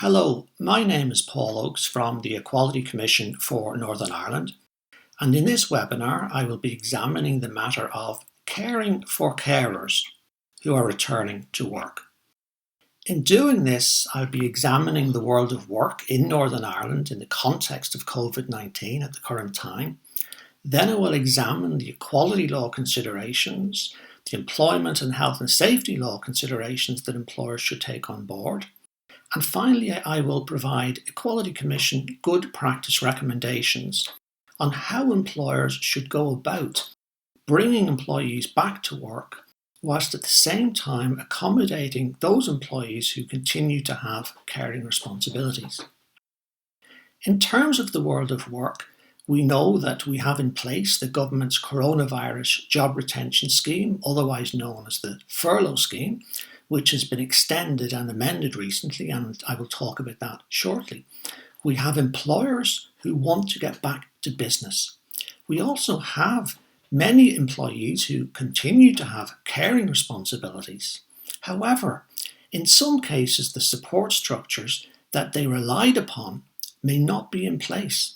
Hello, my name is Paul Oakes from the Equality Commission for Northern Ireland, and in this webinar I will be examining the matter of caring for carers who are returning to work. In doing this, I'll be examining the world of work in Northern Ireland in the context of COVID-19 at the current time. Then I will examine the equality law considerations, the employment and health and safety law considerations that employers should take on board. And finally, I will provide Equality Commission good practice recommendations on how employers should go about bringing employees back to work, whilst at the same time accommodating those employees who continue to have caring responsibilities. In terms of the world of work, we know that we have in place the government's coronavirus job retention scheme, otherwise known as the furlough scheme, which has been extended and amended recently, and I will talk about that shortly. We have employers who want to get back to business. We also have many employees who continue to have caring responsibilities. However, in some cases, the support structures that they relied upon may not be in place.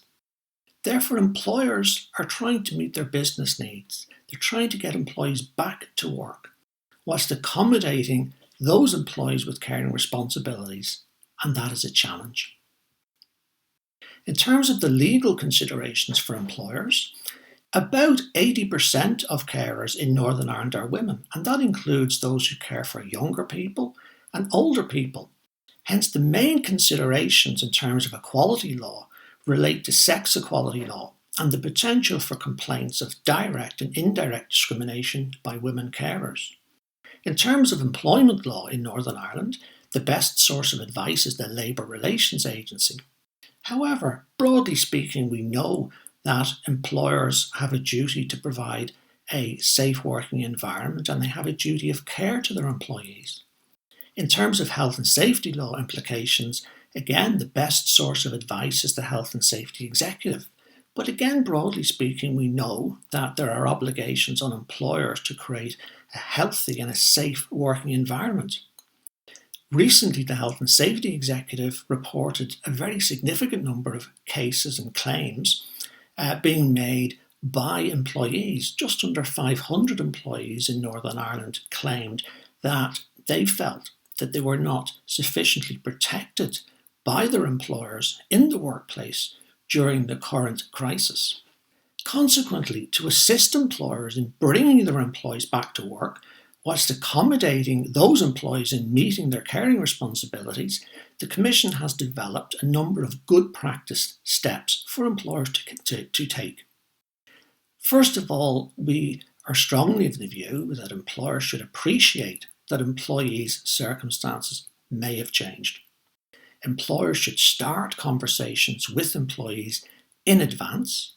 Therefore, employers are trying to meet their business needs. They're trying to get employees back to work, whilst accommodating those employees with caring responsibilities, and that is a challenge. In terms of the legal considerations for employers, about 80% of carers in Northern Ireland are women, and that includes those who care for younger people and older people. Hence, the main considerations in terms of equality law relate to sex equality law and the potential for complaints of direct and indirect discrimination by women carers. In terms of employment law in Northern Ireland, the best source of advice is the Labour Relations Agency. However, broadly speaking, we know that employers have a duty to provide a safe working environment and they have a duty of care to their employees. In terms of health and safety law implications, again, the best source of advice is the Health and Safety Executive. But again, broadly speaking, we know that there are obligations on employers to create a healthy and a safe working environment. Recently, the Health and Safety Executive reported a very significant number of cases and claims being made by employees. Just under 500 employees in Northern Ireland claimed that they felt that they were not sufficiently protected by their employers in the workplace during the current crisis. Consequently, to assist employers in bringing their employees back to work, whilst accommodating those employees in meeting their caring responsibilities, the Commission has developed a number of good practice steps for employers to take. First of all, we are strongly of the view that employers should appreciate that employees' circumstances may have changed. Employers should start conversations with employees in advance,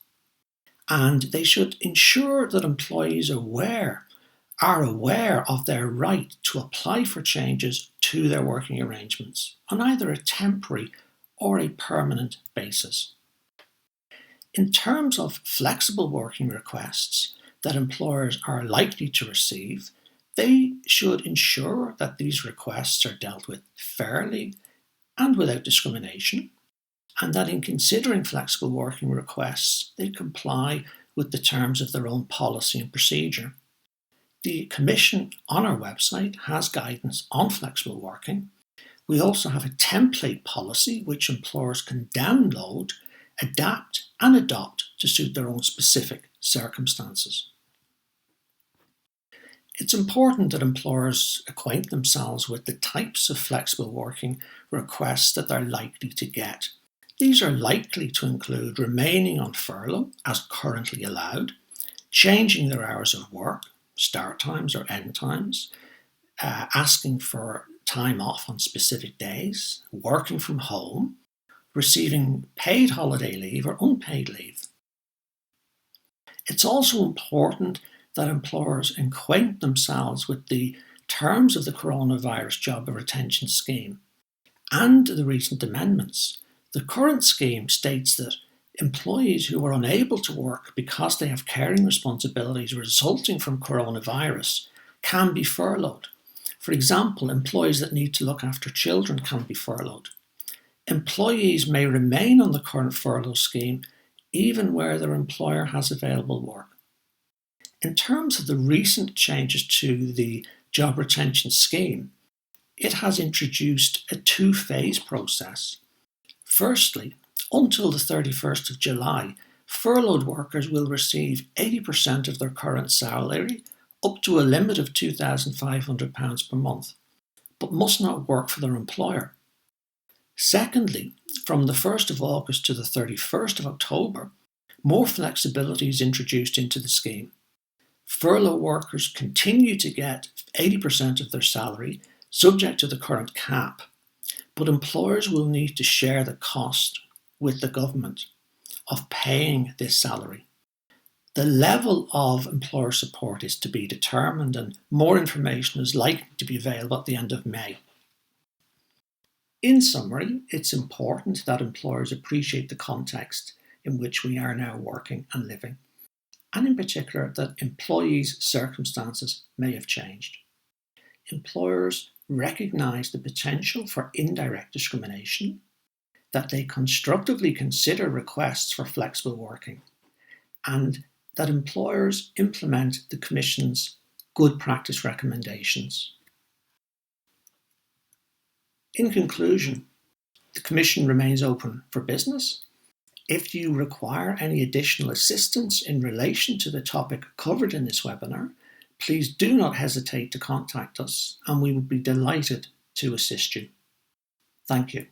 and they should ensure that employees are aware of their right to apply for changes to their working arrangements on either a temporary or a permanent basis. In terms of flexible working requests that employers are likely to receive, they should ensure that these requests are dealt with fairly and without discrimination, and that in considering flexible working requests, they comply with the terms of their own policy and procedure. The Commission on our website has guidance on flexible working. We also have a template policy which employers can download, adapt and adopt to suit their own specific circumstances. It's important that employers acquaint themselves with the types of flexible working requests that they're likely to get. These are likely to include remaining on furlough as currently allowed, changing their hours of work, start times or end times, asking for time off on specific days, working from home, receiving paid holiday leave or unpaid leave. It's also important that employers acquaint themselves with the terms of the coronavirus job retention scheme and the recent amendments. The current scheme states that employees who are unable to work because they have caring responsibilities resulting from coronavirus can be furloughed. For example, employees that need to look after children can be furloughed. Employees may remain on the current furlough scheme even where their employer has available work. In terms of the recent changes to the job retention scheme, it has introduced a two-phase process. Firstly, until the 31st of July, furloughed workers will receive 80% of their current salary, up to a limit of £2,500 per month, but must not work for their employer. Secondly, from the 1st of August to the 31st of October, more flexibility is introduced into the scheme. Furlough workers continue to get 80% of their salary, subject to the current cap, but employers will need to share the cost with the government of paying this salary. The level of employer support is to be determined, and more information is likely to be available at the end of May. In summary, it's important that employers appreciate the context in which we are now working and living, and in particular that employees' circumstances may have changed. Employers recognise the potential for indirect discrimination, that they constructively consider requests for flexible working, and that employers implement the Commission's good practice recommendations. In conclusion, the Commission remains open for business. If you require any additional assistance in relation to the topic covered in this webinar, please do not hesitate to contact us, and we would be delighted to assist you. Thank you.